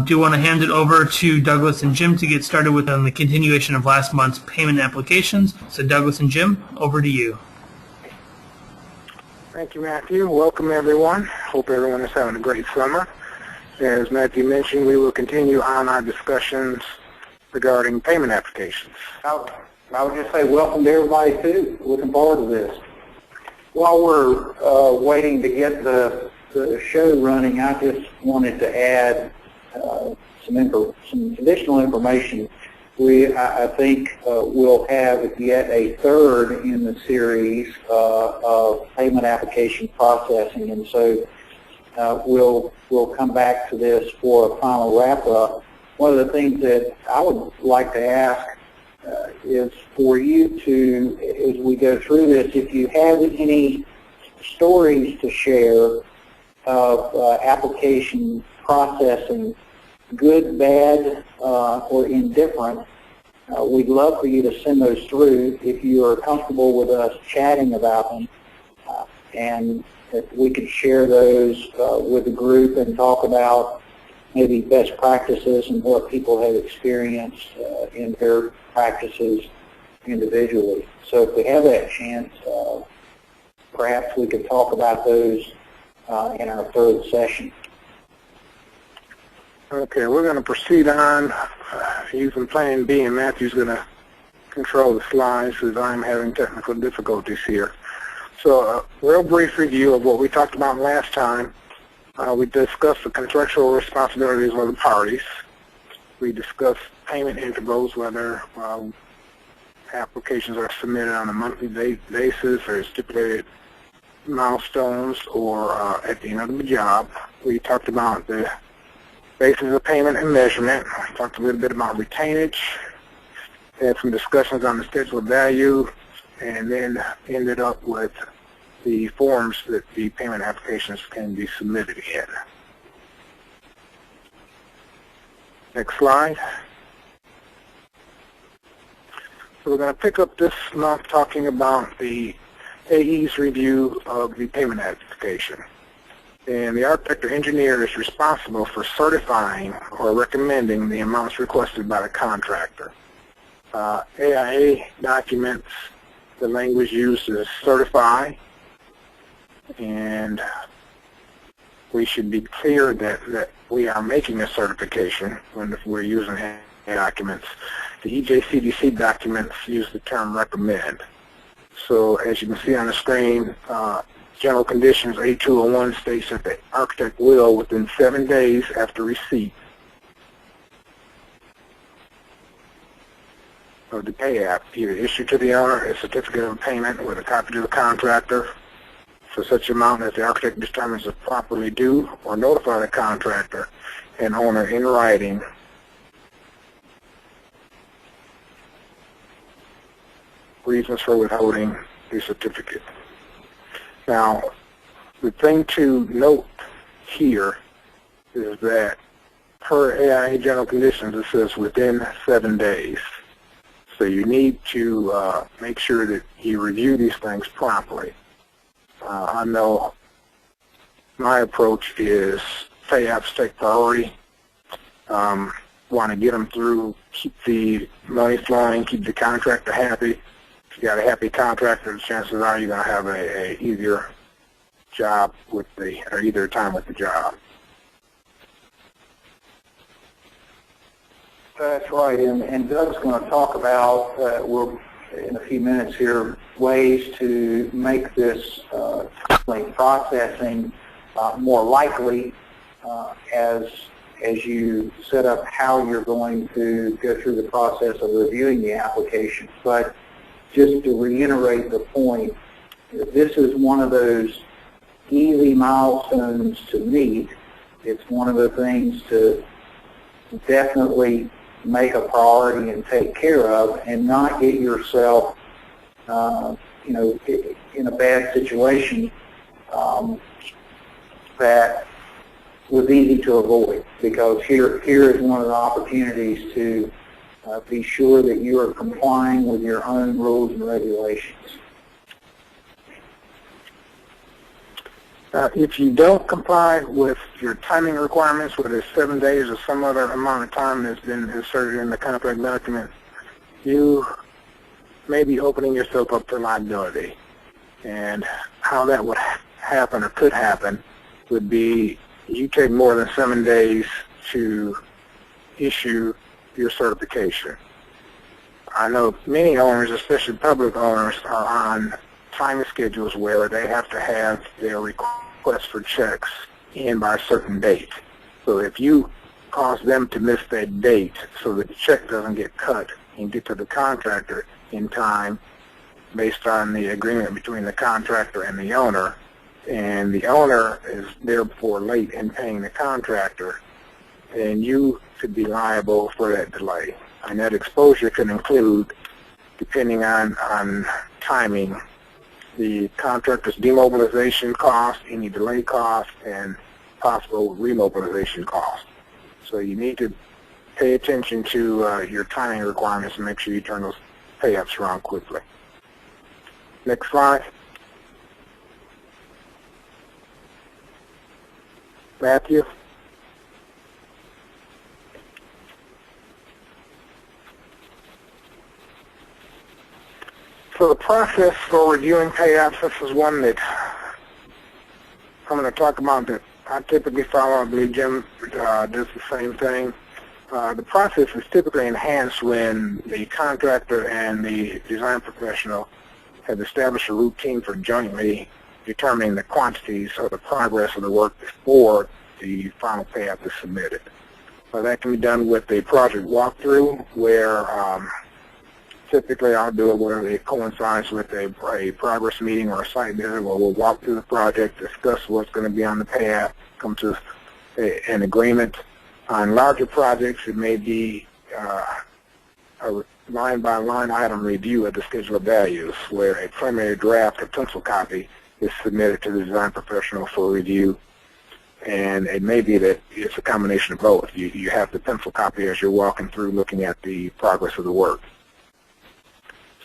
do want to hand it over to Douglas and Jim to get started with the continuation of last month's payment applications. So Douglas and Jim, over to you. Thank you, Matthew. Welcome, everyone. Hope everyone is having a great summer. As Matthew mentioned, we will continue on our discussions regarding payment applications. I would just say welcome to everybody, too. Looking forward to this. While we're waiting to get the show running, I just wanted to add some additional information. I think we'll have yet a third in the series of payment application processing, and so we'll come back to this for a final wrap-up. One of the things that I would like to ask is for you to, as we go through this, if you have any stories to share of application processing, good, bad, or indifferent, we'd love for you to send those through if you are comfortable with us chatting about them, and if we could share those with the group and talk about maybe best practices and what people have experienced in their practices individually. So if we have that chance, perhaps we could talk about those in our third session. Okay, we're going to proceed on using Plan B, and Matthew's going to control the slides as I'm having technical difficulties here. So a real brief review of what we talked about last time. We discussed the contractual responsibilities of the parties. We discussed payment intervals, whether applications are submitted on a monthly basis or stipulated milestones or at the end of the job. We talked about the basis of payment and measurement. We talked a little bit about retainage. Had some discussions on the schedule of value, and then ended up with the forms that the payment applications can be submitted in. Next slide. So we're going to pick up this month talking about the AE's review of the payment application. And the architect or engineer is responsible for certifying or recommending the amounts requested by the contractor. AIA documents, the language used is certify, and we should be clear that we are making a certification when we're using AIA documents. The EJCDC documents use the term recommend. So as you can see on the screen, General Conditions A201 states that the architect will, within 7 days after receipt of the pay app, either issue to the owner a certificate of payment with a copy to the contractor for such amount as the architect determines is properly due, or notify the contractor and owner in writing reasons for withholding the certificate. Now, the thing to note here is that per AIA General Conditions, it says within 7 days. So you need to make sure that you review these things properly. I know my approach is pay apps take priority. Want to get them through, keep the money flowing, keep the contractor happy. If you got a happy contractor, the chances are you're going to have a easier job with or easier time with the job. That's right, and Doug's going to talk about, we'll, in a few minutes here, ways to make this processing more likely as you set up how you're going to go through the process of reviewing the application. But just to reiterate the point, this is one of those easy milestones to meet. It's one of the things to definitely make a priority and take care of, and not get yourself, in a bad situation that was easy to avoid. Because here is one of the opportunities to be sure that you are complying with your own rules and regulations. If you don't comply with your timing requirements, whether it's 7 days or some other amount of time that's been inserted in the contract document, you may be opening yourself up for liability. And how that would happen or could happen would be you take more than 7 days to issue your certification. I know many owners, especially public owners, are on time schedules where they have to have their request for checks in by a certain date. So if you cause them to miss that date so that the check doesn't get cut and get to the contractor in time based on the agreement between the contractor and the owner is therefore late in paying the contractor, then you could be liable for that delay. And that exposure can include, depending on timing, the contractor's demobilization cost, any delay cost, and possible remobilization cost. So you need to pay attention to your timing requirements and make sure you turn those pay-ups around quickly. Next slide. Matthew. So the process for reviewing pay-ups, this is one that I'm going to talk about that I typically follow. I believe Jim does the same thing. The process is typically enhanced when the contractor and the design professional have established a routine for jointly determining the quantities or the progress of the work before the final pay-up is submitted. So that can be done with a project walkthrough where typically I'll do it where it coincides with a progress meeting or a site visit where we'll walk through the project, discuss what's going to be on the pay-up, come to an agreement. On larger projects, it may be a line-by-line item review of the schedule of values where a preliminary draft or pencil copy is submitted to the design professional for review. And it may be that it's a combination of both. You have the pencil copy as you're walking through looking at the progress of the work.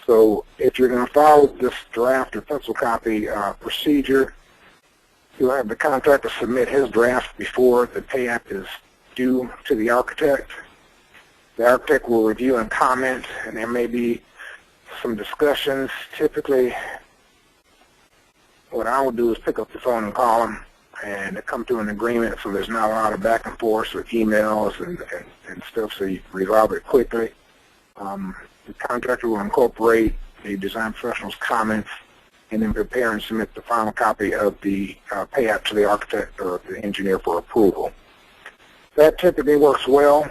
So if you're going to follow this draft or pencil copy procedure, you'll have the contractor submit his draft before the pay-up is due to the architect. The architect will review and comment, and there may be some discussions. Typically, what I will do is pick up the phone and call them and come to an agreement so there's not a lot of back and forth with emails and stuff, so you can resolve it quickly. The contractor will incorporate the design professional's comments and then prepare and submit the final copy of the pay-up to the architect or the engineer for approval. That typically works well.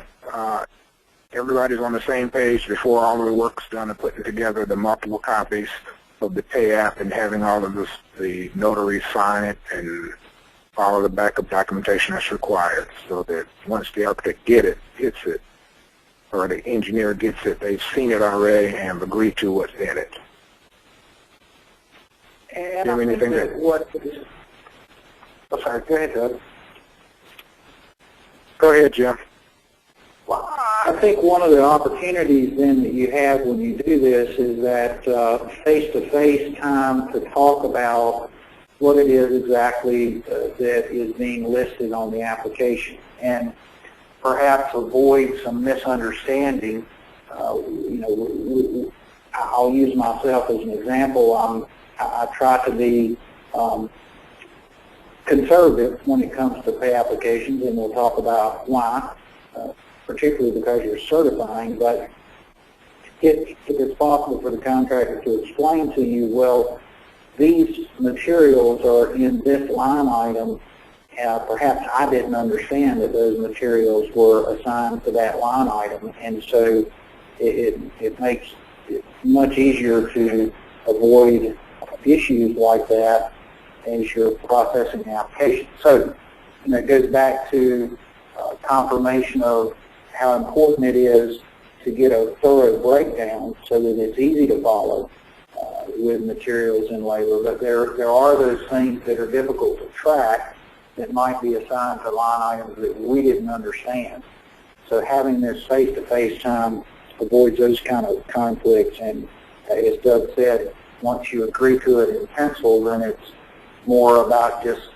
Everybody's on the same page before all of the work's done and putting together the multiple copies of the pay-up and having all of the notaries sign it and all of the backup documentation that's required so that once the architect gets it, or the engineer gets it, they've seen it already and have agreed to what's in it. And I think that sorry, go ahead, Doug. Go ahead, Jim. Well, I think one of the opportunities then that you have when you do this is that face-to-face time to talk about what it is exactly that is being listed on the application, and perhaps avoid some misunderstanding. I'll use myself as an example. I try to be conservative when it comes to pay applications, and we'll talk about why, particularly because you're certifying. But if it's possible for the contractor to explain to you, well, these materials are in this line item, perhaps I didn't understand that those materials were assigned to that line item, and so it makes it much easier to avoid issues like that as you're processing the application. So it goes back to confirmation of how important it is to get a thorough breakdown so that it's easy to follow with materials and labor. But there are those things that are difficult to track that might be assigned to line items that we didn't understand. So having this face-to-face time avoids those kind of conflicts, and as Doug said, once you agree to it in pencil, then it's more about just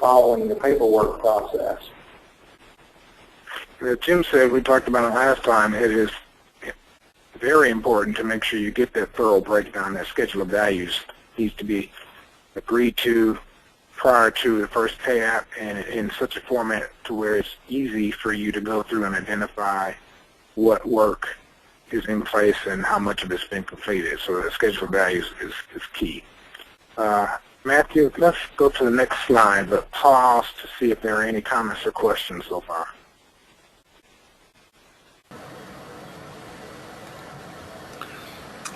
following the paperwork process. As Jim said, we talked about it last time, it is very important to make sure you get that thorough breakdown. That schedule of values needs to be agreed to prior to the first pay app, and in such a format to where it's easy for you to go through and identify what work is in place and how much of it's been completed. So the schedule of values is key. Matthew, let's go to the next slide, but pause to see if there are any comments or questions so far.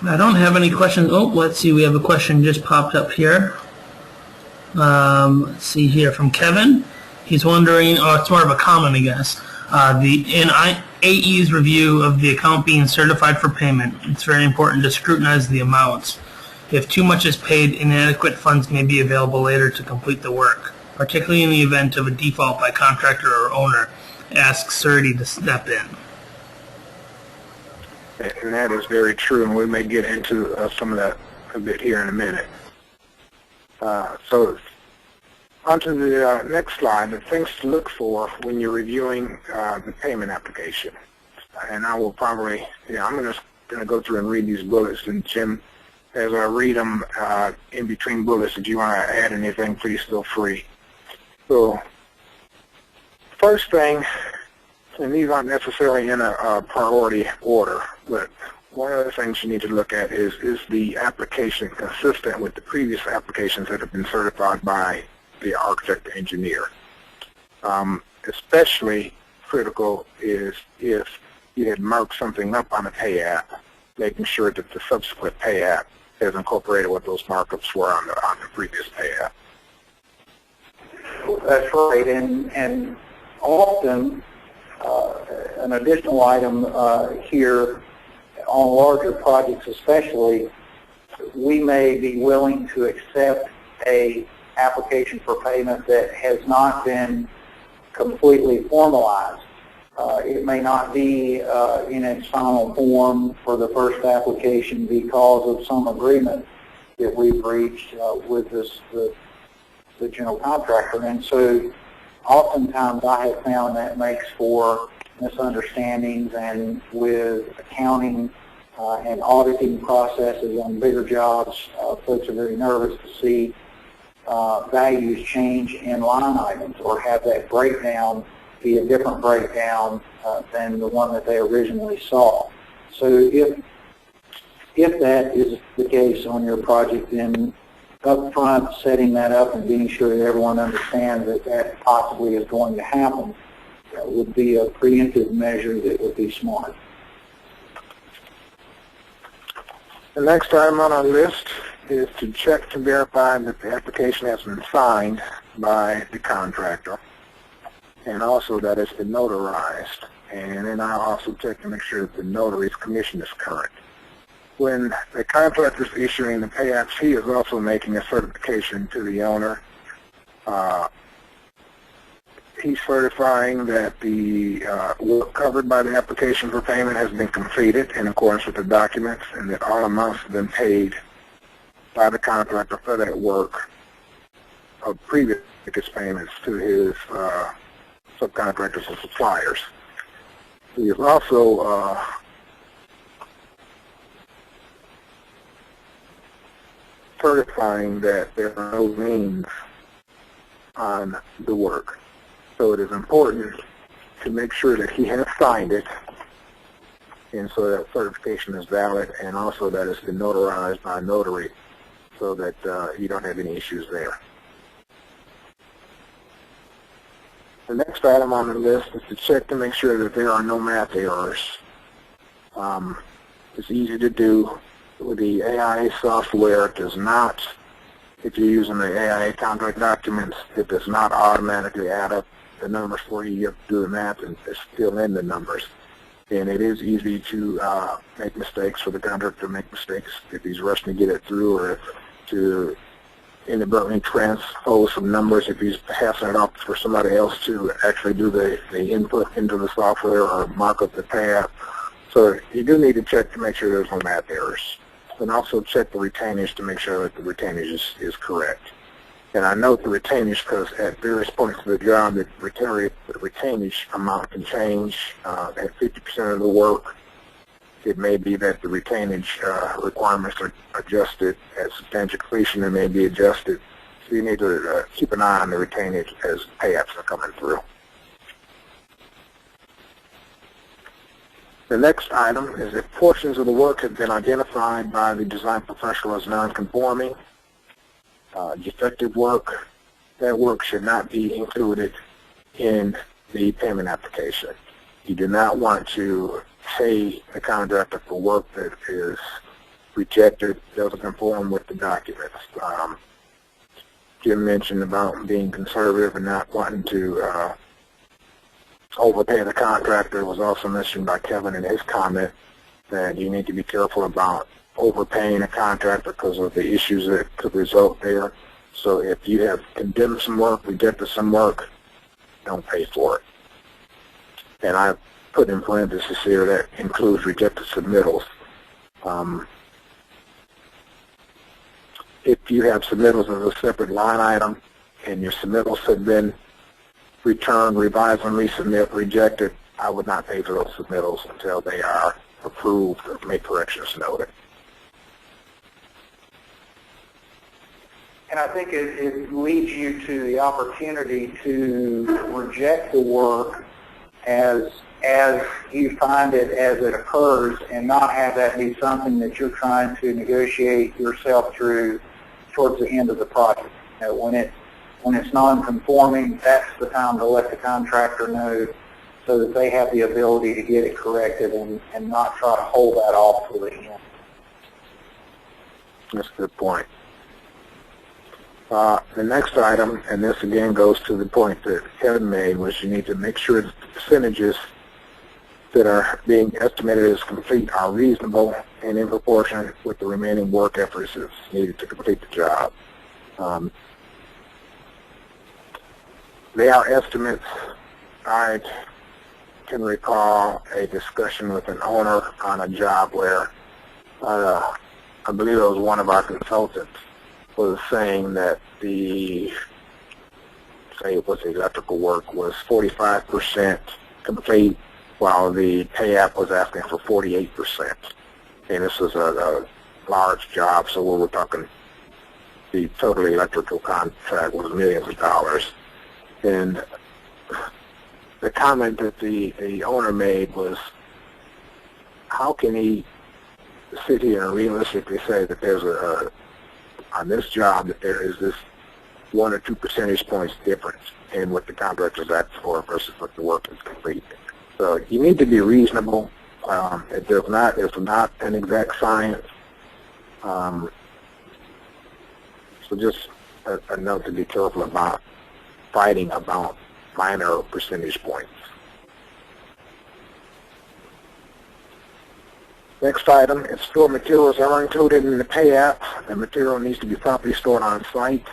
I don't have any questions. Oh, let's see. We have a question just popped up here. Let's see here from Kevin. He's wondering, oh, it's more of a comment, I guess. In AE's review of the account being certified for payment, it's very important to scrutinize the amounts. If too much is paid, inadequate funds may be available later to complete the work, particularly in the event of a default by contractor or owner. Ask CSIConstruction to step in. And that is very true, and we may get into some of that a bit here in a minute. So on to the next slide, the things to look for when you're reviewing the payment application. And I will probably, I'm just going to go through and read these bullets, and Jim, as I read them in between bullets, if you want to add anything, please feel free. So first thing, and these aren't necessarily in a priority order, but one of the things you need to look at is the application consistent with the previous applications that have been certified by the architect or engineer. Especially critical is if you had marked something up on a pay app, making sure that the subsequent pay app has incorporated what those markups were on the previous pay app. That's right, and often an additional item here on larger projects especially, we may be willing to accept a application for payment that has not been completely formalized. It may not be in its final form for the first application because of some agreement that we've reached with the general contractor. And so oftentimes I have found that makes for misunderstandings, and with accounting and auditing processes on bigger jobs, folks are very nervous to see values change in line items or have that breakdown be a different breakdown than the one that they originally saw. So if that is the case on your project, then up front setting that up and being sure that everyone understands that that possibly is going to happen would be a preemptive measure that would be smart. The next item on our list is to check to verify that the application has been signed by the contractor, and also that it's been notarized. And then I'll also check to make sure that the notary's commission is current. When the contractor is issuing the pay apps, he is also making a certification to the owner. He's certifying that the work covered by the application for payment has been completed in accordance with the documents, and that all amounts have been paid by the contractor for that work of previous payments to his subcontractors and suppliers. He is also certifying that there are no liens on the work. So it is important to make sure that he has signed it, and so that certification is valid, and also that it's been notarized by a notary so that you don't have any issues there. The next item on the list is to check to make sure that there are no math errors. It's easy to do with the AIA software. It does not, if you're using the AIA contract documents, it does not automatically add up the numbers for you. You have to do the math and fill in the numbers. And it is easy to make mistakes, for the contractor to make mistakes if he's rushing to get it through, or to inadvertently transpose some numbers if he's passing it off for somebody else to actually do the input into the software or mark up the pay app. So you do need to check to make sure there's no math errors. And also check the retainage to make sure that the retainage is correct. And I note the retainage because at various points of the job, the retainage amount can change. At 50% of the work, it may be that the retainage requirements are adjusted. At substantial completion, it may be adjusted. So you need to keep an eye on the retainage as pay-apps are coming through. The next item is if portions of the work have been identified by the design professional as non-conforming, defective work, that work should not be included in the payment application. You do not want to pay the contractor for work that is rejected, doesn't conform with the documents. Jim mentioned about being conservative and not wanting to overpay the contractor. It was also mentioned by Kevin in his comment that you need to be careful about overpaying a contractor because of the issues that could result there. So if you have condemned some work, rejected some work, don't pay for it. And I put in parentheses here that includes rejected submittals. If you have submittals as a separate line item and your submittals have been returned, revised, and resubmit, rejected, I would not pay for those submittals until they are approved or make corrections noted. And I think it leads you to the opportunity to reject the work as you find it as it occurs and not have that be something that you're trying to negotiate yourself through towards the end of the project. You know, when it's non-conforming, that's the time to let the contractor know so that they have the ability to get it corrected and not try to hold that off till the end. That's a good point. The next item, and this again goes to the point that Kevin made, was you need to make sure that the percentages that are being estimated as complete are reasonable and in proportion with the remaining work efforts that's needed to complete the job. They are estimates. I can recall a discussion with an owner on a job where I believe it was one of our consultants was saying that the electrical work was 45% complete, while the pay app was asking for 48%. And this was a large job, so we were talking the total electrical contract was millions of dollars. And the comment that the owner made was, how can he sit here and realistically say that there's on this job that there is this 1 or 2 percentage points difference in what the contractor's asked for versus what the work is complete. So you need to be reasonable. It's not an exact science. So just a note to be careful about fighting about minor percentage points. Next item, if stored materials are included in the pay app, the material needs to be properly stored on site,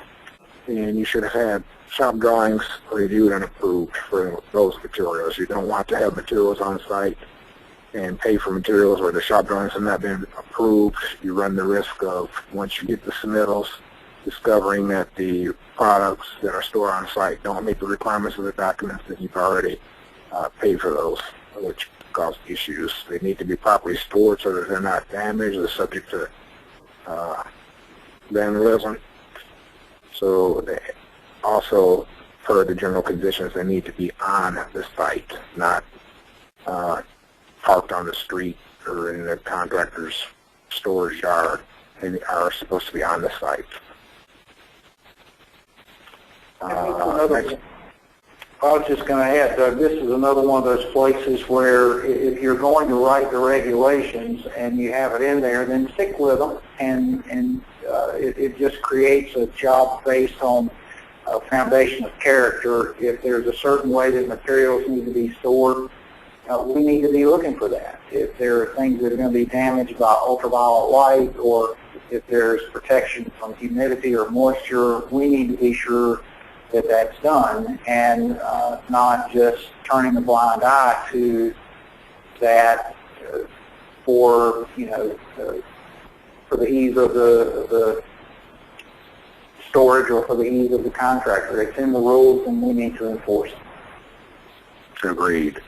and you should have had shop drawings reviewed and approved for those materials. You don't want to have materials on site and pay for materials where the shop drawings have not been approved. You run the risk of, once you get the submittals, discovering that the products that are stored on site don't meet the requirements of the documents that you've already paid for those, which cause issues. They need to be properly stored so that they're not damaged or subject to vandalism. So they also, per the general conditions, they need to be on the site, not parked on the street or in the contractor's storage yard. They are supposed to be on the site. I was just going to add, Doug, this is another one of those places where if you're going to write the regulations and you have it in there, then stick with them, and it just creates a job based on a foundation of character. If there's a certain way that materials need to be stored, we need to be looking for that. If there are things that are going to be damaged by ultraviolet light, or if there's protection from humidity or moisture, we need to be sure that that's done, and not just turning a blind eye to that for the ease of the storage or for the ease of the contractor. It's in the rules and we need to enforce it. Agreed.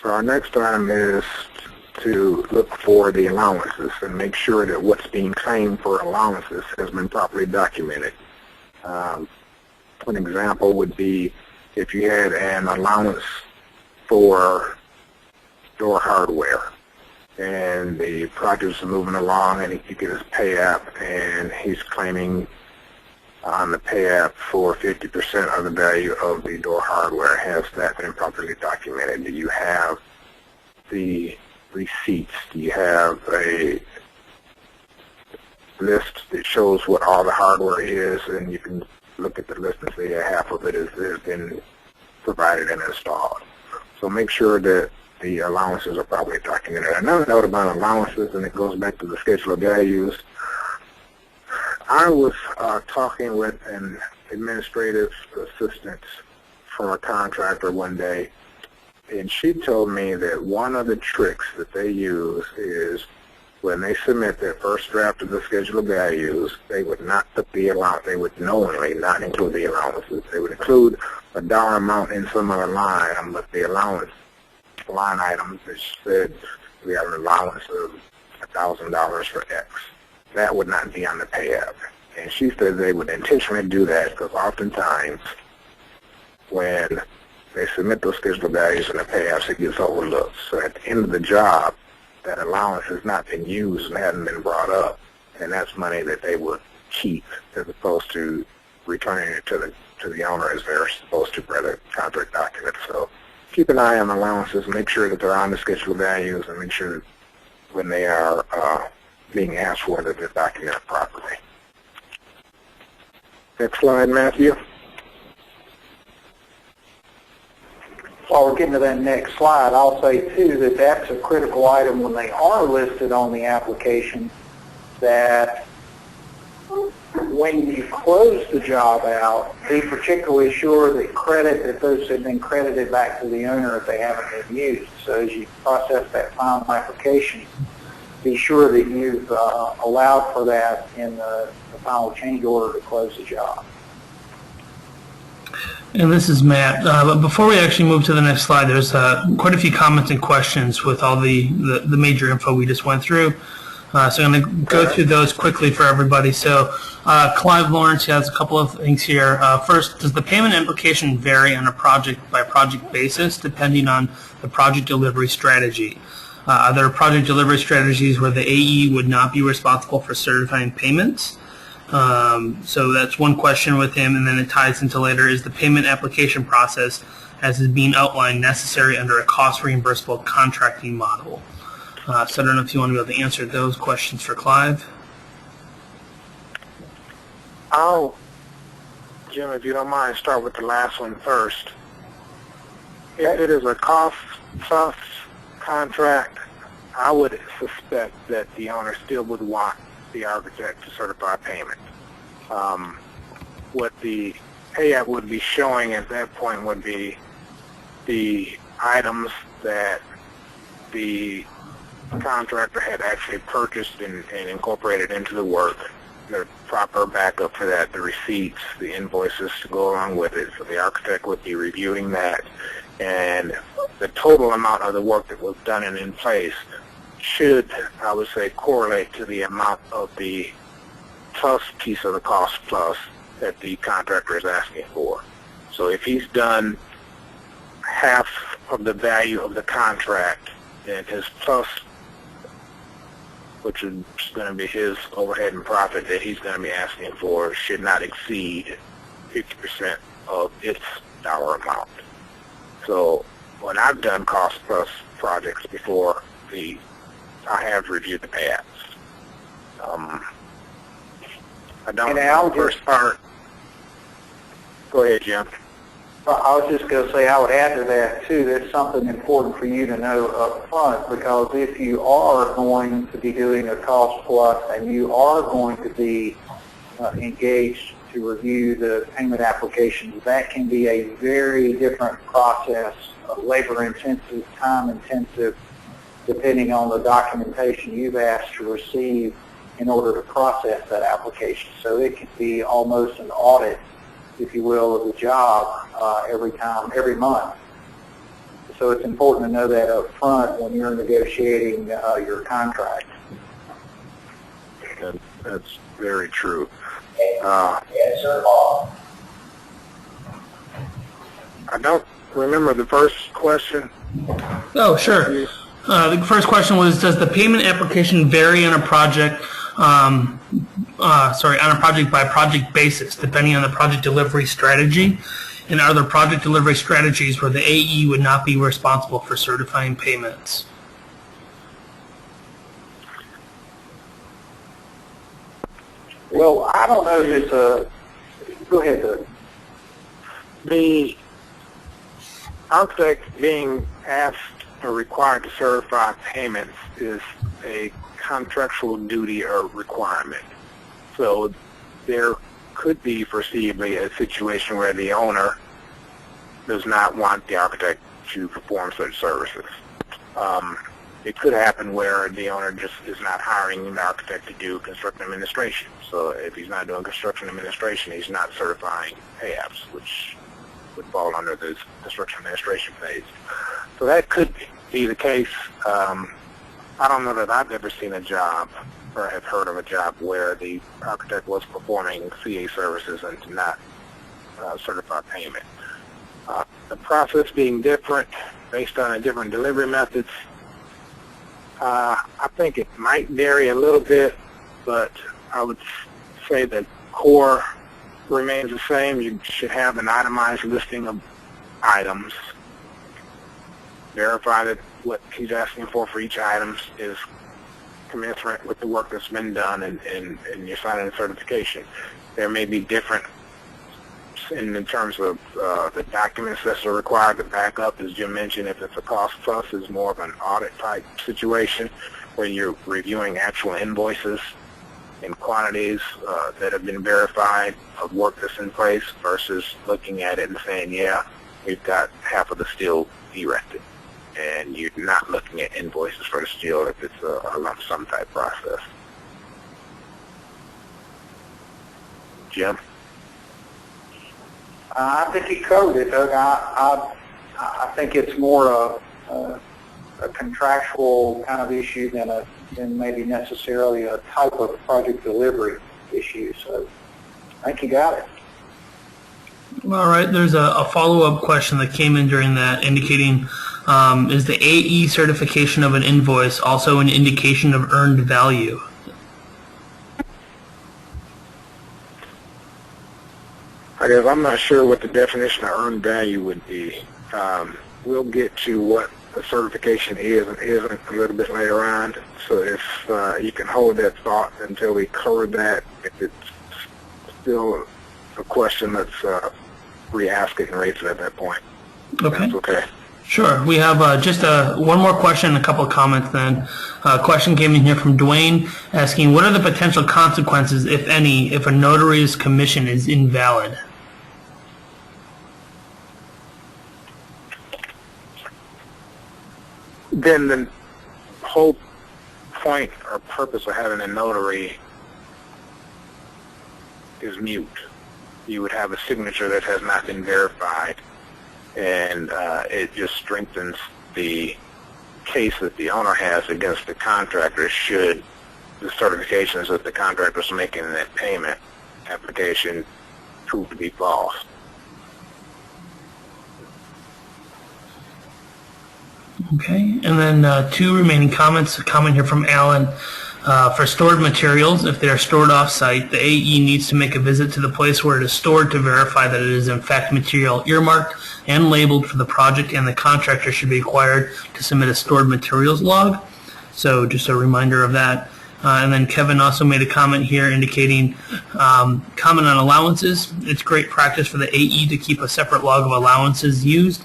So our next item is to look for the allowances and make sure that what's being claimed for allowances has been properly documented. An example would be if you had an allowance for door hardware and the project is moving along and you get his pay app and he's claiming on the pay app for 50% of the value of the door hardware. Has that been properly documented? Do you have the receipts? Do you have a list that shows what all the hardware is, and you can look at the list and say half of it has been provided and installed? So make sure that the allowances are properly documented. Another note about allowances, and it goes back to the schedule of values. I was talking with an administrative assistant from a contractor one day, and she told me that one of the tricks that they use is when they submit their first draft of the schedule of values, they would not put the allowance, they would knowingly not include the allowances. They would include a dollar amount in some other line, but the allowance line items that said we have an allowance of $1,000 for X. That would not be on the pay app. And she said they would intentionally do that because oftentimes when they submit those schedule values in the pay apps, it gets overlooked. So at the end of the job, that allowance has not been used and hasn't been brought up, and that's money that they would keep as opposed to returning it to the owner as they're supposed to per the contract document. So keep an eye on allowances, make sure that they're on the schedule values, and make sure that when they are being asked for that they're documented properly. Next slide, Matthew. While we're getting to that next slide, I'll say too that that's a critical item when they are listed on the application, that when you close the job out, be particularly sure that those have been credited back to the owner if they haven't been used. So as you process that final application, be sure that you've allowed for that in the final change order to close the job. And this is Matt. But before we actually move to the next slide, there's quite a few comments and questions with all the major info we just went through. So I'm going to go through those quickly for everybody. So Clive Lawrence has a couple of things here. First, does the payment implication vary on a project-by-project basis depending on the project delivery strategy? Are there project delivery strategies where the AE would not be responsible for certifying payments? So that's one question with him, and then it ties into later, is the payment application process as is being outlined necessary under a cost reimbursable contracting model? So I don't know if you want to be able to answer those questions for Clive. I'll, Jim, if you don't mind, start with the last one first. If it is a cost-plus contract, I would suspect that the owner still would want the architect to certify payment. What the payout would be showing at that point would be the items that the contractor had actually purchased and incorporated into the work, the proper backup for that, the receipts, the invoices to go along with it. So the architect would be reviewing that, and the total amount of the work that was done and in place should, I would say, correlate to the amount of the plus piece of the cost plus that the contractor is asking for. So if he's done half of the value of the contract, then his plus, which is going to be his overhead and profit that he's going to be asking for, should not exceed 50% of its dollar amount. So when I've done cost plus projects before, I have reviewed the payouts. I don't know the first part. Go ahead, Jim. I was just going to say, I would add to that too, that's something important for you to know up front, because if you are going to be doing a cost plus and you are going to be engaged to review the payment applications, that can be a very different process, labor intensive, time intensive, depending on the documentation you've asked to receive in order to process that application. So it can be almost an audit, if you will, of the job every month. So it's important to know that up front when you're negotiating your contract. That's very true. Yes, sir. I don't remember the first question. Oh, sure. The first question was, does the payment application vary on a project, on a project-by-project basis, depending on the project delivery strategy? And are there project delivery strategies where the AE would not be responsible for certifying payments? Well, I don't know if it's a... Go ahead, Doug. The architect being asked or required to certify payments is a contractual duty or requirement. So there could be foreseeably a situation where the owner does not want the architect to perform such services. It could happen where the owner just is not hiring an architect to do construction administration. So if he's not doing construction administration, he's not certifying pay apps, which would fall under the construction administration phase. So that could be the case. I don't know that I've ever seen a job or have heard of a job where the architect was performing CA services and did not certify payment. The process being different based on different delivery methods, I think it might vary a little bit, but I would say that core remains the same. You should have an itemized listing of items, verify that what he's asking for each item is commensurate with the work that's been done, and you're signing a certification. There may be different in terms of the documents that are required to back up. As Jim mentioned, if it's a cost plus, it's more of an audit type situation where you're reviewing actual invoices and quantities that have been verified of work that's in place versus looking at it and saying, yeah, we've got half of the steel erected. And you're not looking at invoices for the steel if it's a lump sum type process. Jim? I think you covered it, Doug. I think it's more a contractual kind of issue than maybe necessarily a type of project delivery issue. So I think you got it. All right. There's a follow-up question that came in during that indicating, is the AE certification of an invoice also an indication of earned value? I guess I'm not sure what the definition of earned value would be. We'll get to what the certification is and isn't a little bit later on. So if you can hold that thought until we cover that, if it's still a question, let's re-ask it and raise it at that point. Okay. That's okay. Sure. We have just one more question and a couple of comments then. A question came in here from Dwayne asking, what are the potential consequences, if any, if a notary's commission is invalid? Then the whole point or purpose of having a notary is mute. You would have a signature that has not been verified, and it just strengthens the case that the owner has against the contractor should the certifications that the contractor is making in that payment application prove to be false. Okay, and then two remaining comments. A comment here from Alan. For stored materials, if they are stored off-site, the AE needs to make a visit to the place where it is stored to verify that it is in fact material earmarked and labeled for the project, and the contractor should be required to submit a stored materials log. So just a reminder of that. And then Kevin also made a comment here indicating comment on allowances. It's great practice for the AE to keep a separate log of allowances used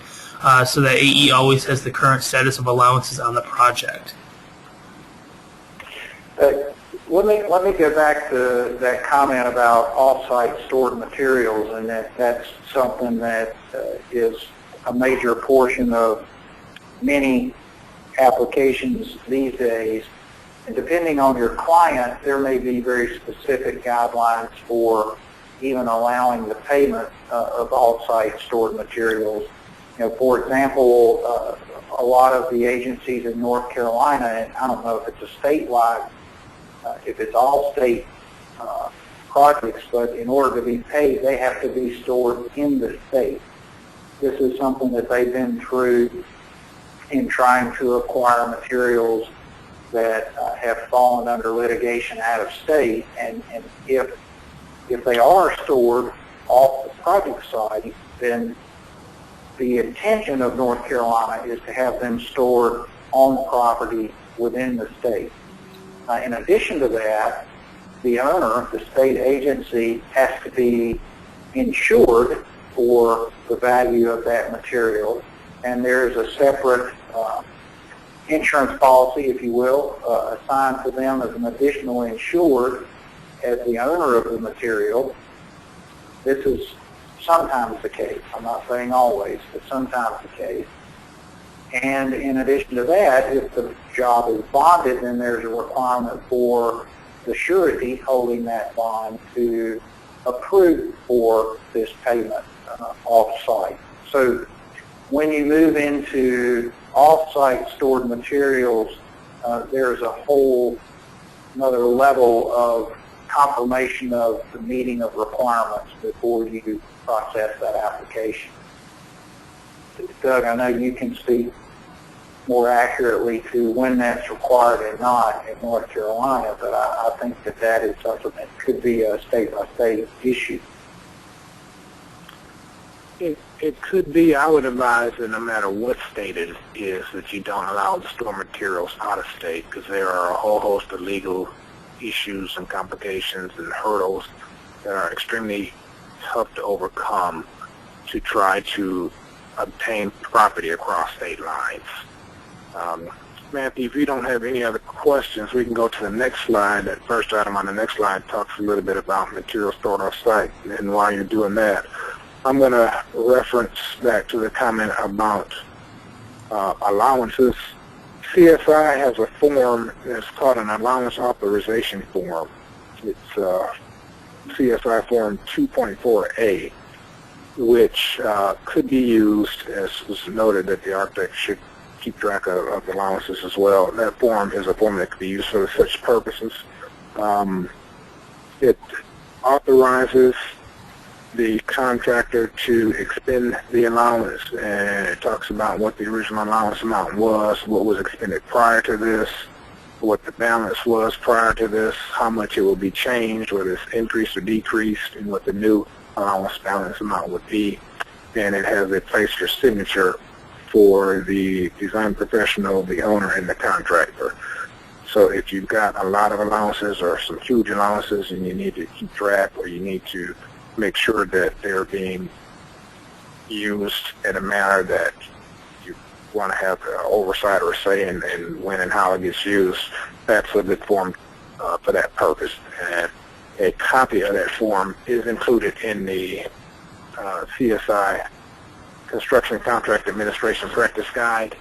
so that AE always has the current status of allowances on the project. Let me go back to that comment about off-site stored materials, and that's something that is a major portion of many applications these days. And depending on your client, there may be very specific guidelines for even allowing the payment of off-site stored materials. For example, a lot of the agencies in North Carolina, and I don't know if it's a statewide, if it's all state projects, but in order to be paid, they have to be stored in the state. This is something that they've been through in trying to acquire materials that have fallen under litigation out of state, and if they are stored off the project site, then the intention of North Carolina is to have them stored on property within the state. In addition to that, the owner, the state agency, has to be insured for the value of that material, and there's a separate insurance policy, if you will, assigned to them as an additional insured as the owner of the material. This is sometimes the case. I'm not saying always, but sometimes the case. And in addition to that, if the job is bonded, then there's a requirement for the surety holding that bond to approve for this payment off-site. So when you move into off-site stored materials, there's a whole another level of confirmation of the meeting of requirements before you process that application. Doug, I know you can speak more accurately to when that's required and not in North Carolina, but I think that is something that could be a state-by-state issue. It could be. I would advise that no matter what state it is, that you don't allow to store materials out of state, because there are a whole host of legal issues and complications and hurdles that are extremely tough to overcome to try to obtain property across state lines. Matthew, if you don't have any other questions, we can go to the next slide. That first item on the next slide talks a little bit about material stored off-site, and while you're doing that, I'm going to reference back to the comment about allowances. CSI has a form that's called an allowance authorization form. It's CSI form 2.4A, which could be used, as was noted, that the architect should keep track of allowances as well. That form is a form that could be used for such purposes. It authorizes the contractor to expend the allowance, and it talks about what the original allowance amount was, what was expended prior to this, what the balance was prior to this, how much it will be changed, whether it's increased or decreased, and what the new allowance balance amount would be. And it has a place for signature for the design professional, the owner, and the contractor. So if you've got a lot of allowances or some huge allowances and you need to keep track, or you need to make sure that they're being used in a manner that you want to have oversight or say in when and how it gets used, that's a good form for that purpose. And a copy of that form is included in the CSI Construction Contract Administration Practice Guide.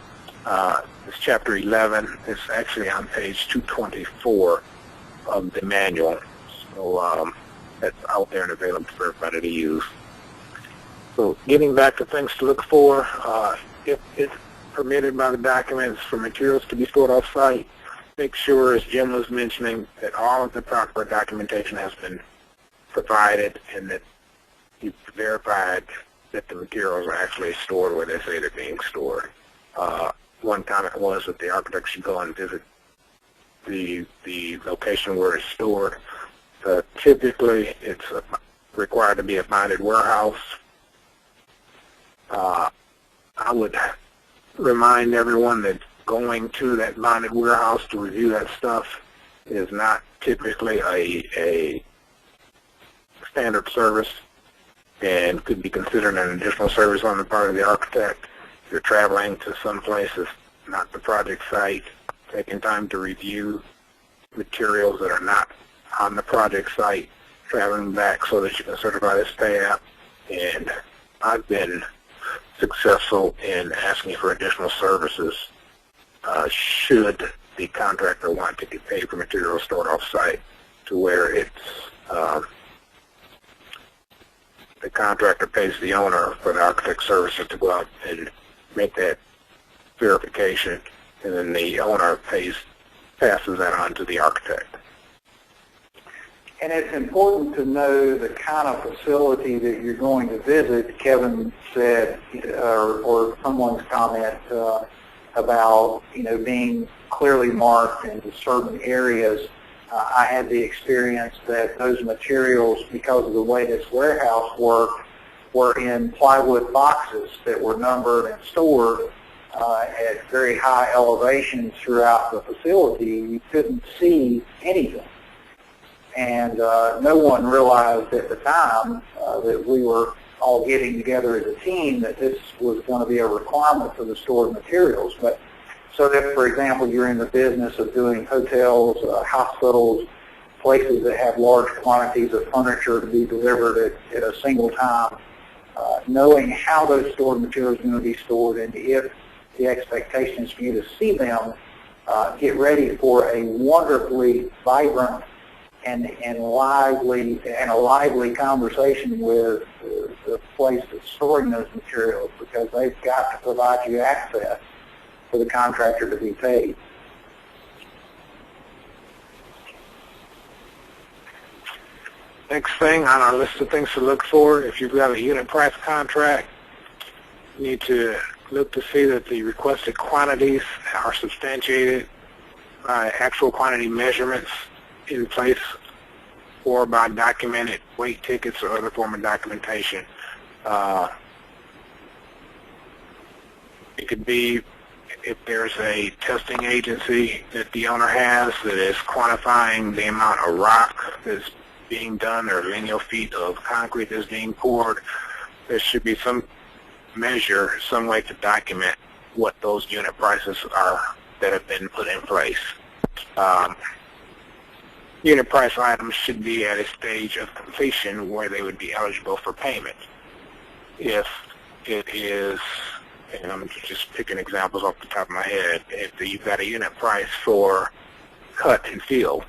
It's Chapter 11. It's actually on page 224 of the manual. So that's out there and available for everybody to use. So getting back to things to look for, if it's permitted by the documents for materials to be stored off-site, make sure, as Jim was mentioning, that all of the proper documentation has been provided and that you've verified that the materials are actually stored where they say they're being stored. One comment was that the architect should go and visit the location where it's stored. Typically, it's required to be a bonded warehouse. I would remind everyone that going to that bonded warehouse to review that stuff is not typically a standard service and could be considered an additional service on the part of the architect. If you're traveling to some place that's not the project site, taking time to review materials that are not on the project site, traveling back so that you can certify the staff. And I've been successful in asking for additional services should the contractor want to get paid for materials stored off-site, to where it's the contractor pays the owner for the architect services to go out and make that verification, and then the owner passes that on to the architect. And it's important to know the kind of facility that you're going to visit. Kevin said, or someone's comment about, being clearly marked into certain areas. I had the experience that those materials, because of the way this warehouse worked, were in plywood boxes that were numbered and stored at very high elevations throughout the facility. You couldn't see anything. And no one realized at the time that we were all getting together as a team that this was going to be a requirement for the stored materials. But so that, for example, you're in the business of doing hotels, hospitals, places that have large quantities of furniture to be delivered at a single time, knowing how those stored materials are going to be stored, and if the expectation is for you to see them, get ready for a wonderfully vibrant and a lively conversation with the place that's storing those materials, because they've got to provide you access for the contractor to be paid. Next thing on our list of things to look for, if you've got a unit price contract, you need to look to see that the requested quantities are substantiated by actual quantity measurements in place, or by documented weight tickets or other form of documentation. It could be if there's a testing agency that the owner has that is quantifying the amount of rock that's being done or lineal feet of concrete that's being poured, there should be some measure, some way to document what those unit prices are that have been put in place. Unit price items should be at a stage of completion where they would be eligible for payment. If it is, and I'm just picking examples off the top of my head, if you've got a unit price for cut and fill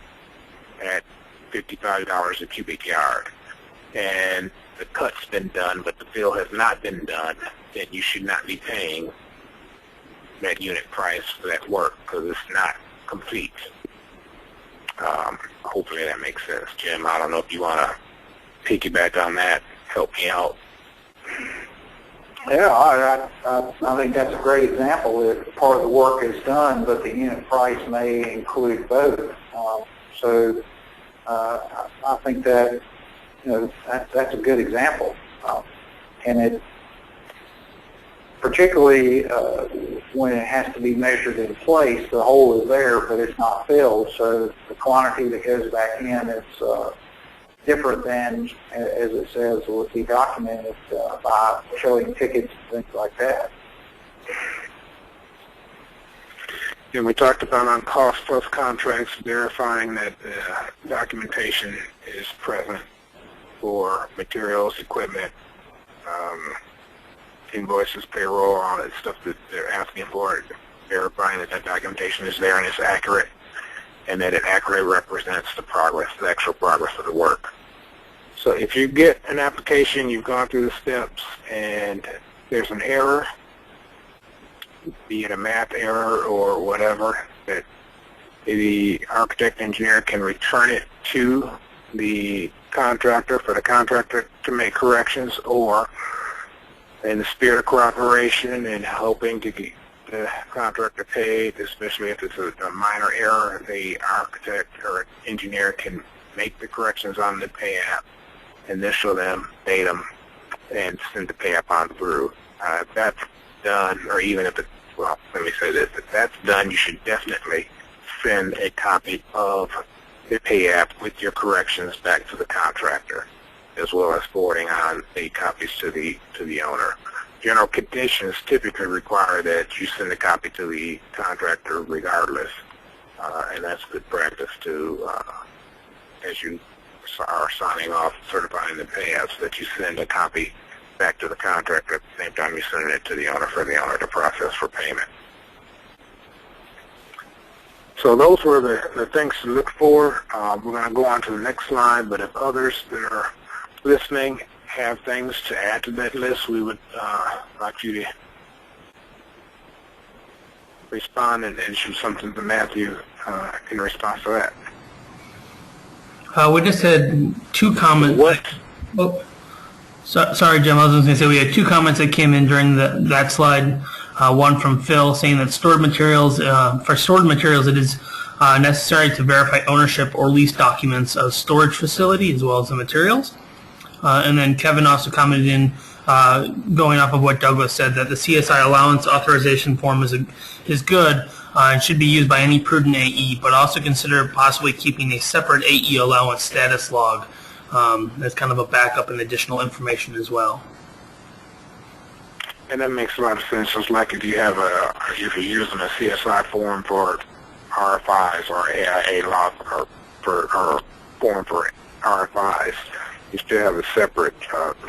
at $55 a cubic yard, and the cut's been done but the fill has not been done, then you should not be paying that unit price for that work because it's not complete. Hopefully that makes sense. Jim, I don't know if you want to piggyback on that, help me out. Yeah, I think that's a great example. If part of the work is done, but the unit price may include both. So I think that that's a good example, and it particularly when it has to be measured in place, the hole is there, but it's not filled. So the quantity that goes back in is different than, as it says, will be documented by showing tickets and things like that. And we talked about on cost plus contracts, verifying that the documentation is present for materials, equipment, invoices, payroll, all that stuff that they're asking for, verifying that that documentation is there and it's accurate, and that it accurately represents the progress, the actual progress of the work. So if you get an application, you've gone through the steps, and there's an error, be it a math error or whatever, that the architect engineer can return it to the contractor for the contractor to make corrections, or in the spirit of cooperation and helping to get the contractor paid, especially if it's a minor error, the architect or engineer can make the corrections on the pay app, initial them, date them, and send the pay app on through. If that's done, or even if it, well, let me say this, if that's done, you should definitely send a copy of the pay app with your corrections back to the contractor, as well as forwarding on the copies to the owner. General conditions typically require that you send a copy to the contractor regardless, and that's good practice to, as you are signing off, certifying the pay apps, that you send a copy back to the contractor at the same time you send it to the owner for the owner to process for payment. So those were the things to look for. We're going to go on to the next slide, but if others that are listening have things to add to that list, we would like you to respond and shoot something to Matthew in response to that. We just had 2 comments. What? Oh, sorry, Jim. I was going to say we had 2 comments that came in during that slide. One from Phil saying that stored materials, for stored materials, it is necessary to verify ownership or lease documents of storage facility as well as the materials. And then Kevin also commented in, going off of what Douglas said, that the CSI allowance authorization form is good and should be used by any prudent AE, but also consider possibly keeping a separate AE allowance status log as kind of a backup and additional information as well. And that makes a lot of sense. Just like if you have if you're using a CSI form for RFIs or AIA log or form for RFIs, you still have a separate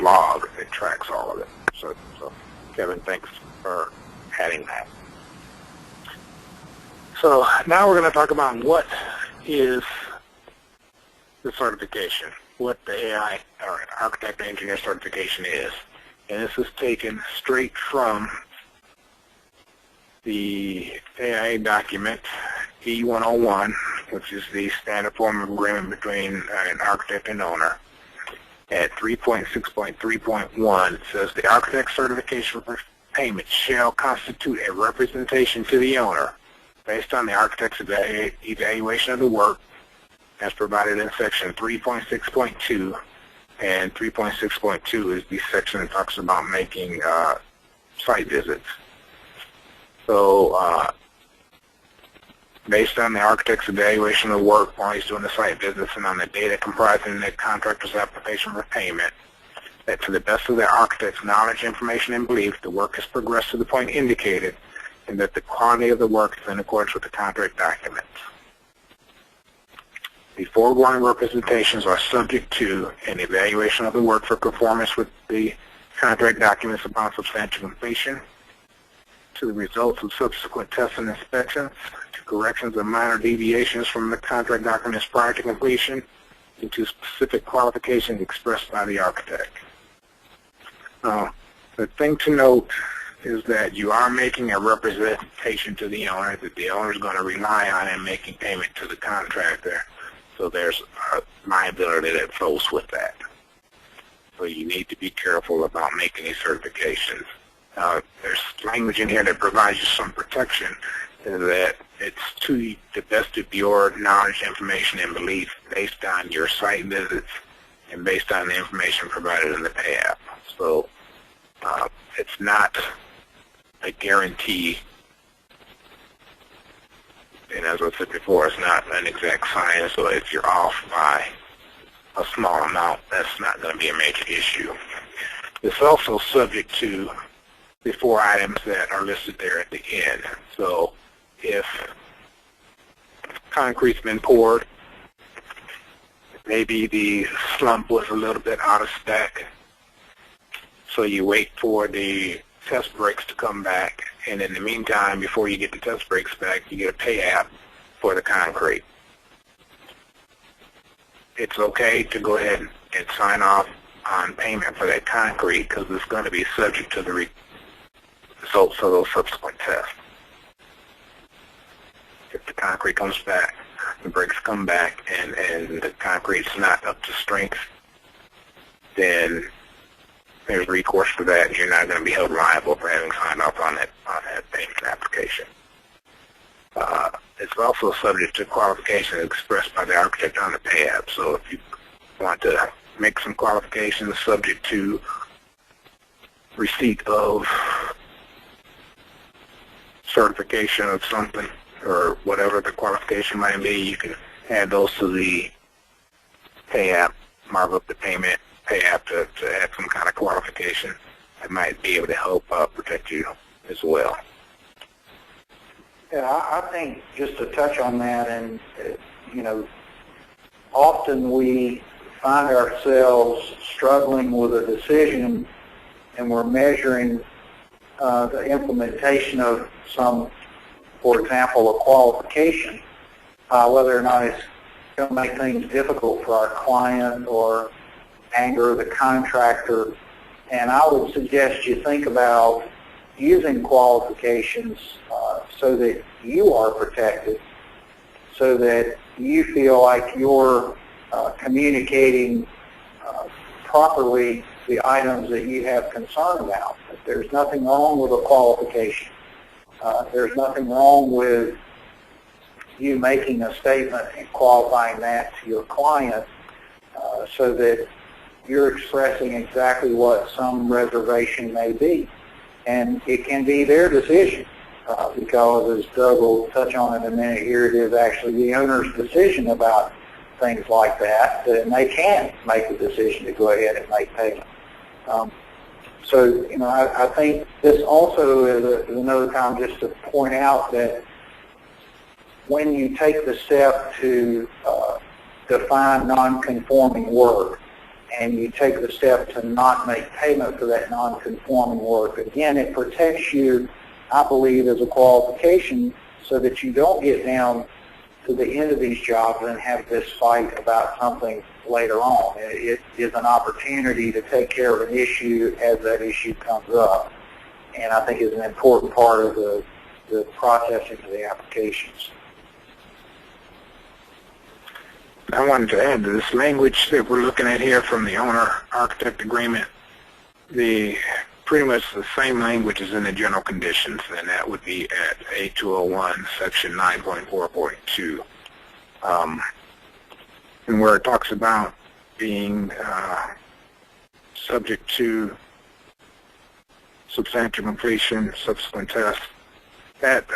log that tracks all of it. So Kevin, thanks for adding that. So now we're going to talk about what is the certification, what the AI or architect engineer certification is. And this is taken straight from the AIA document E101, which is the standard form of agreement between an architect and owner. At 3.6.3.1, it says the architect certification for payment shall constitute a representation to the owner based on the architect's evaluation of the work as provided in section 3.6.2. And 3.6.2 is the section that talks about making site visits. So based on the architect's evaluation of the work while he's doing the site visits and on the data comprising the contractor's application for payment, that to the best of the architect's knowledge, information, and belief, the work has progressed to the point indicated, and that the quality of the work is in accordance with the contract documents. The foregoing representations are subject to an evaluation of the work for conformance with the contract documents upon substantial completion, to the results of subsequent tests and inspections, to corrections of minor deviations from the contract documents prior to completion, and to specific qualifications expressed by the architect. The thing to note is that you are making a representation to the owner that the owner is going to rely on in making payment to the contractor. So there's a liability that flows with that. So you need to be careful about making these certifications. There's language in here that provides you some protection, that it's to the best of your knowledge, information, and belief based on your site visits and based on the information provided in the pay app. So it's not a guarantee. And as I said before, it's not an exact science, so if you're off by a small amount, that's not going to be a major issue. It's also subject to the 4 items that are listed there at the end. So if concrete's been poured, maybe the slump was a little bit out of spec, so you wait for the test breaks to come back, and in the meantime, before you get the test breaks back, you get a pay app for the concrete. It's okay to go ahead and sign off on payment for that concrete because it's going to be subject to the results of those subsequent tests. If the concrete comes back, the breaks come back, and the concrete's not up to strength, then there's recourse for that, and you're not going to be held liable for having signed off on that payment application. It's also subject to qualifications expressed by the architect on the pay app. So if you want to make some qualifications subject to receipt of certification of something or whatever the qualification might be, you can add those to the pay app, mark up the payment pay app to add some kind of qualification that might be able to help protect you as well. Yeah, I think just to touch on that, and often we find ourselves struggling with a decision, and we're measuring the implementation of some, for example, a qualification, whether or not it's going to make things difficult for our client or anger the contractor. And I would suggest you think about using qualifications so that you are protected, so that you feel like you're communicating properly the items that you have concern about. There's nothing wrong with a qualification. There's nothing wrong with you making a statement and qualifying that to your client so that you're expressing exactly what some reservation may be. And it can be their decision because, as Doug will touch on in a minute here, it is actually the owner's decision about things like that, and they can make the decision to go ahead and make payment. So, I think this also is another time just to point out that when you take the step to define non-conforming work and you take the step to not make payment for that non-conforming work, again, it protects you, I believe, as a qualification so that you don't get down to the end of these jobs and have this fight about something later on. It is an opportunity to take care of an issue as that issue comes up, and I think is an important part of the processing of the applications. I wanted to add to this language that we're looking at here from the owner-architect agreement. Pretty much the same language is in the general conditions, and that would be at A201, section 9.4.2. And where it talks about being subject to substantial completion, subsequent tests, that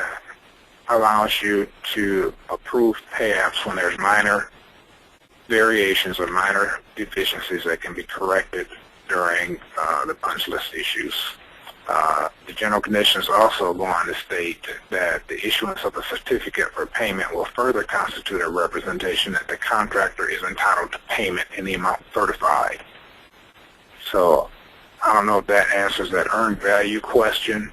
allows you to approve pay-apps when there's minor variations or minor deficiencies that can be corrected during the punch list issues. The general conditions also go on to state that the issuance of a certificate for payment will further constitute a representation that the contractor is entitled to payment in the amount certified. So I don't know if that answers that earned value question,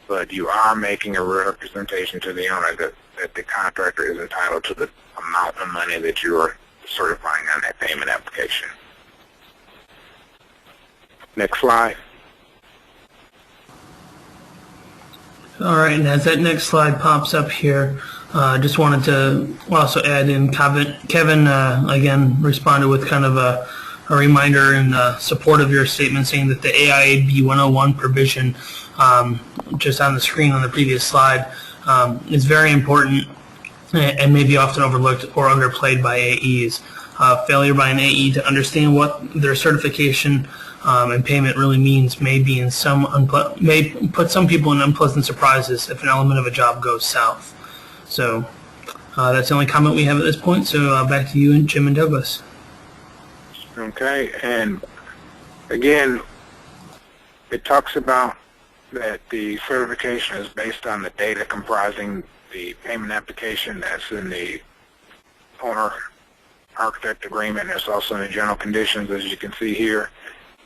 but you are making a representation to the owner that the contractor is entitled to the amount of money that you are certifying on that payment application. Next slide. All right, and as that next slide pops up here, just wanted to also add in Kevin again responded with kind of a reminder in support of your statement, saying that the AIAB 101 provision, just on the screen on the previous slide, is very important and may be often overlooked or underplayed by AEs. Failure by an AE to understand what their certification and payment really means may put some people in unpleasant surprises if an element of a job goes south. So that's the only comment we have at this point. So back to you, Jim and Douglas. Okay, and again, it talks about that the certification is based on the data comprising the payment application that's in the owner-architect agreement. It's also in the general conditions, as you can see here.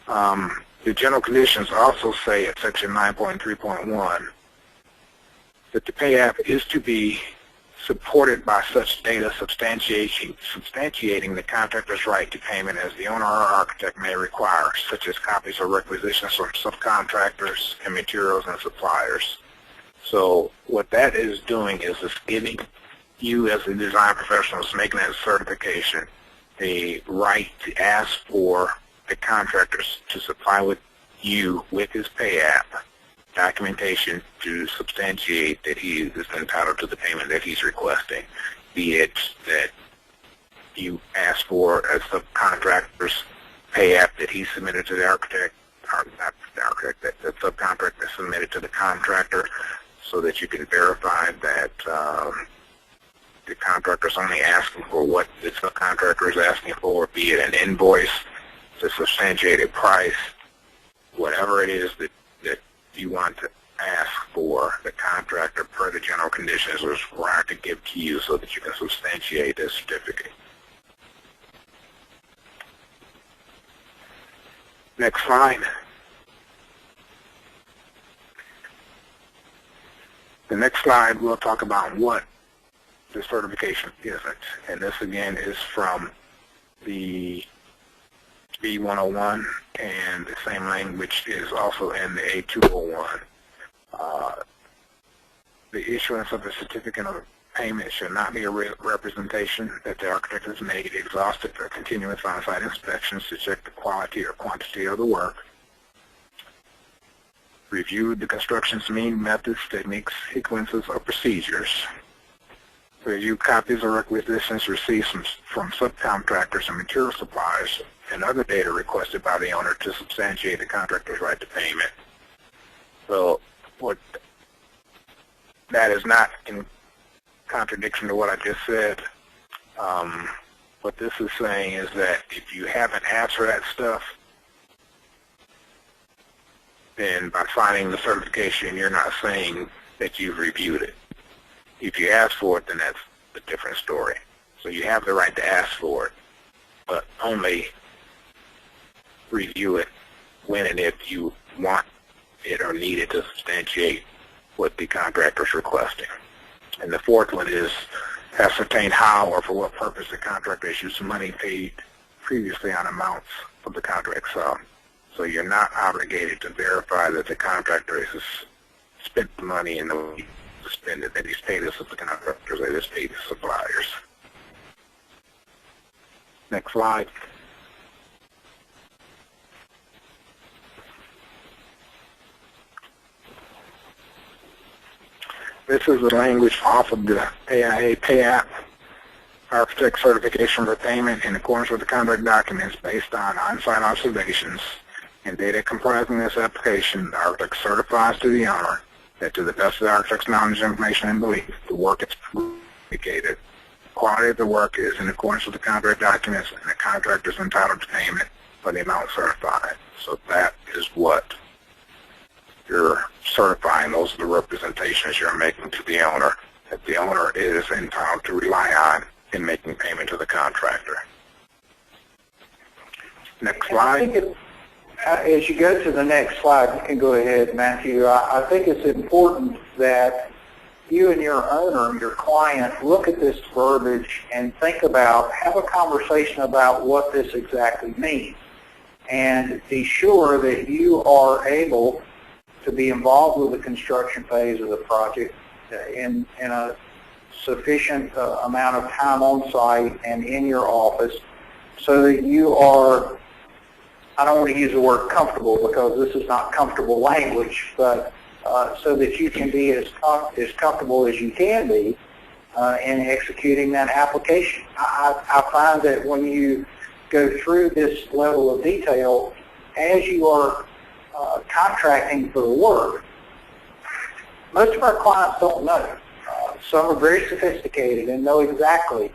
The general conditions also say at section 9.3.1 that the pay app is to be supported by such data substantiating the contractor's right to payment as the owner or architect may require, such as copies of requisitions from subcontractors and materials and suppliers. So what that is doing is it's giving you as a design professional who's making that certification the right to ask for the contractors to supply with you with his pay app documentation to substantiate that he is entitled to the payment that he's requesting, be it that you ask for a subcontractor's pay app that he submitted to the architect, or not the architect, that the subcontractor submitted to the contractor, so that you can verify that the contractor's only asking for what the subcontractor is asking for, be it an invoice, to substantiate a price, whatever it is that you want to ask for, the contractor per the general conditions is required to give to you so that you can substantiate this certificate. Next slide. The next slide we'll talk about what the certification isn't. And this again is from the B101, and the same language is also in the A201. The issuance of the certificate of payment should not be a representation that the architect has made exhaustive or continuous on-site inspections to check the quality or quantity of the work. Review the construction's means, methods, techniques, sequences, or procedures. Review copies of requisitions received from subcontractors and material suppliers and other data requested by the owner to substantiate the contractor's right to payment. So what that is not in contradiction to what I just said. What this is saying is that if you haven't asked for that stuff, then by signing the certification, you're not saying that you've reviewed it. If you ask for it, then that's a different story. So you have the right to ask for it, but only review it when and if you want it or need it to substantiate what the contractor is requesting. And the fourth one is ascertain how or for what purpose the contractor has used money paid previously on amounts of the contract sum. So you're not obligated to verify that the contractor has spent the money in the way to spend it, that he's paid the subcontractors, that he's paid the suppliers. Next slide. This is the language off of the AIA Pay App. Architect certification for payment in accordance with the contract documents based on on-site observations and data comprising this application. The architect certifies to the owner that to the best of the architect's knowledge, information, and belief, the work is indicated. The quality of the work is in accordance with the contract documents, and the contractor is entitled to payment for the amount certified. So that is what you're certifying. Those are the representations you're making to the owner, that the owner is entitled to rely on in making payment to the contractor. Next slide. As you go to the next slide, you can go ahead, Matthew. I think it's important that you and your owner, your client, look at this verbiage and think about, have a conversation about what this exactly means, and be sure that you are able to be involved with the construction phase of the project in a sufficient amount of time on site and in your office so that you are, I don't want to use the word comfortable because this is not comfortable language, but so that you can be as comfortable as you can be in executing that application. I find that when you go through this level of detail, as you are contracting for the work, most of our clients don't know. Some are very sophisticated and know exactly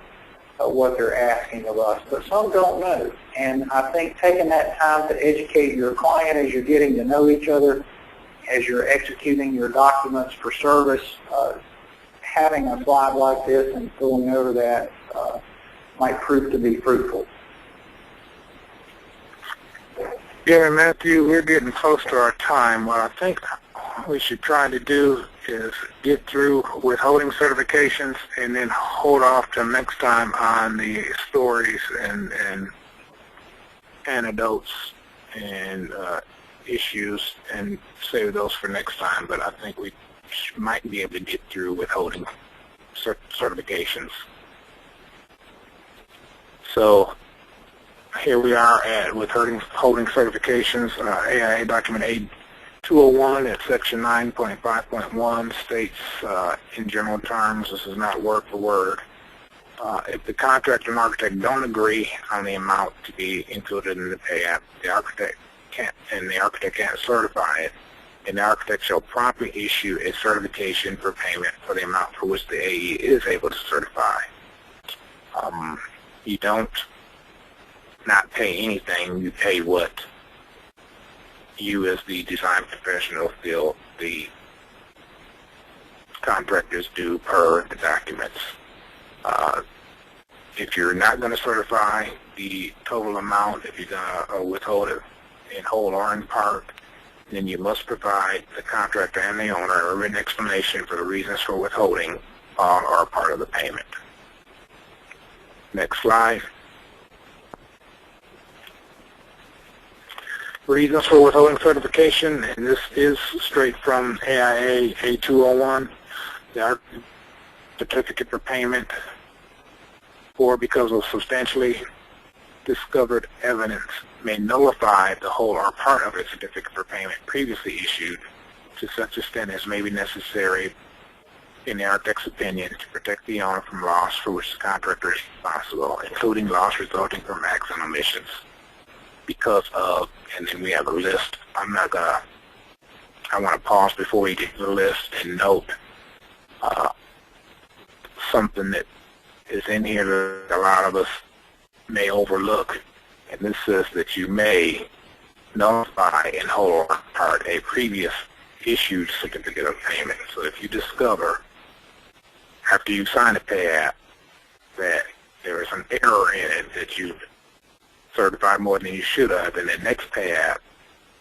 what they're asking of us, but some don't know. And I think taking that time to educate your client as you're getting to know each other, as you're executing your documents for service, having a slide like this and going over that might prove to be fruitful. Yeah, Matthew, we're getting close to our time. What I think we should try to do is get through withholding certifications and then hold off till next time on the stories and anecdotes and issues, and save those for next time. But I think we might be able to get through withholding certifications. So here we are at withholding certifications. AIA document A201 at section 9.5.1 states in general terms, this is not word for word, if the contractor and architect don't agree on the amount to be included in the pay app, the architect can't certify it, and the architect shall promptly issue a certification for payment for the amount for which the AE is able to certify. You don't not pay anything, you pay what you as the design professional feel the contractors do per the documents. If you're not going to certify the total amount, if you're going to withhold it in whole or in part, then you must provide the contractor and the owner a written explanation for the reasons for withholding all or part of the payment. Next slide. Reasons for withholding certification, and this is straight from AIA A201. The certificate for payment, or because of substantially discovered evidence may nullify the whole or part of a certificate for payment previously issued to such extent as may be necessary in the architect's opinion to protect the owner from loss for which the contractor is responsible, including loss resulting from acts and omissions because of, and then we have a list. I want to pause before we get to the list and note something that is in here that a lot of us may overlook, and this says that you may nullify in whole or part a previous issued certificate of payment. So if you discover after you sign a pay app that there is an error in it, that you've certified more than you should have, in the next pay app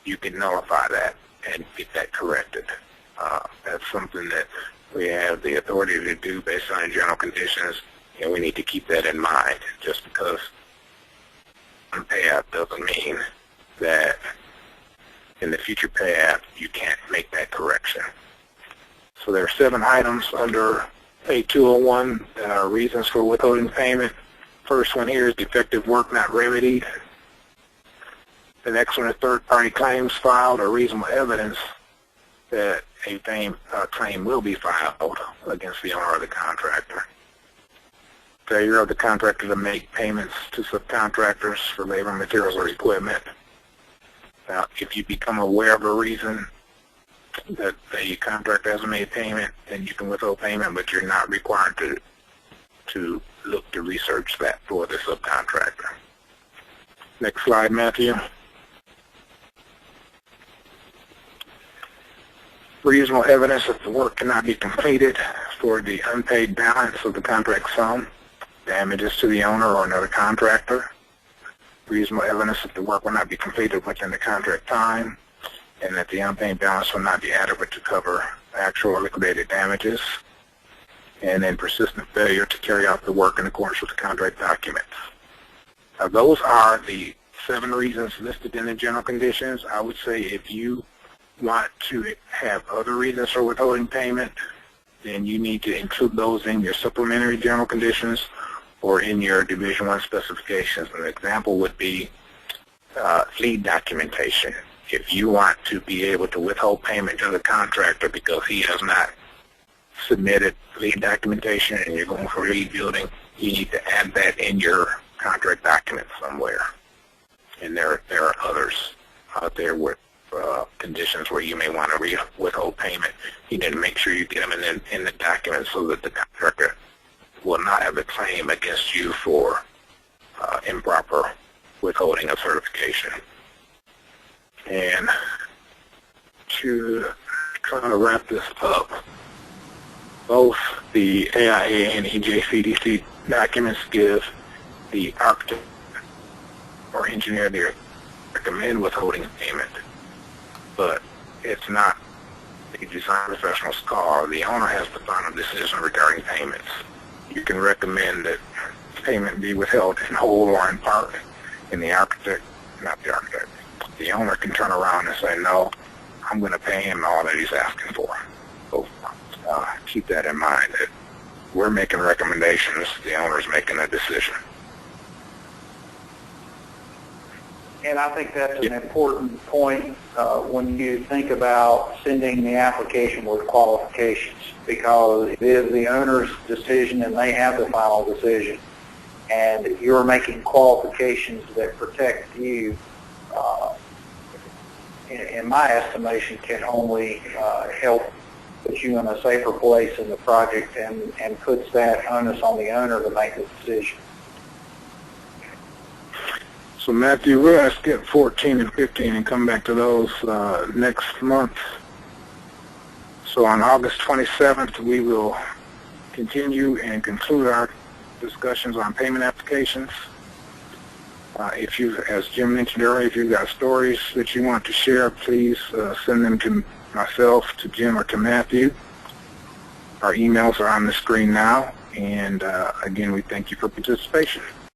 you can nullify that and get that corrected. That's something that we have the authority to do based on general conditions, and we need to keep that in mind. Just because one pay app doesn't mean that in the future pay app you can't make that correction. So there are 7 items under A201 that are reasons for withholding payment. First one here is defective work not remedied. The next one is third-party claims filed or reasonable evidence that a claim will be filed against the owner of the contractor. Failure of the contractor to make payments to subcontractors for labor, materials, or equipment. Now, if you become aware of a reason that the contractor hasn't made payment, then you can withhold payment, but you're not required to look to research that for the subcontractor. Next slide, Matthew. Reasonable evidence that the work cannot be completed for the unpaid balance of the contract sum, damages to the owner or another contractor. Reasonable evidence that the work will not be completed within the contract time, and that the unpaid balance will not be adequate to cover actual or liquidated damages. And then persistent failure to carry out the work in accordance with the contract documents. Now, those are the 7 reasons listed in the general conditions. I would say if you want to have other reasons for withholding payment, then you need to include those in your supplementary general conditions or in your Division 1 specifications. An example would be lead documentation. If you want to be able to withhold payment to the contractor because he has not submitted lead documentation and you're going for lead building, you need to add that in your contract document somewhere. And there are others out there with conditions where you may want to withhold payment. You need to make sure you get them in the document so that the contractor will not have a claim against you for improper withholding of certification. And to kind of wrap this up, both the AIA and EJCDC documents give the architect or engineer they recommend withholding payment, but it's not the design professional's call. The owner has the final decision regarding payments. You can recommend that payment be withheld in whole or in part, and the architect, not the architect, the owner can turn around and say, no, I'm going to pay him all that he's asking for. So keep that in mind, that we're making recommendations, the owner's making a decision. And I think that's an important point when you think about sending the application with qualifications, because it is the owner's decision and they have the final decision. And you're making qualifications that protect you, in my estimation, can only help put you in a safer place in the project and puts that onus on the owner to make the decision. So Matthew, we're going to skip 14 and 15 and come back to those next month. So on August 27th, we will continue and conclude our discussions on payment applications. If you, as Jim mentioned earlier, if you've got stories that you want to share, please send them to myself, to Jim, or to Matthew. Our emails are on the screen now, and again, we thank you for participation.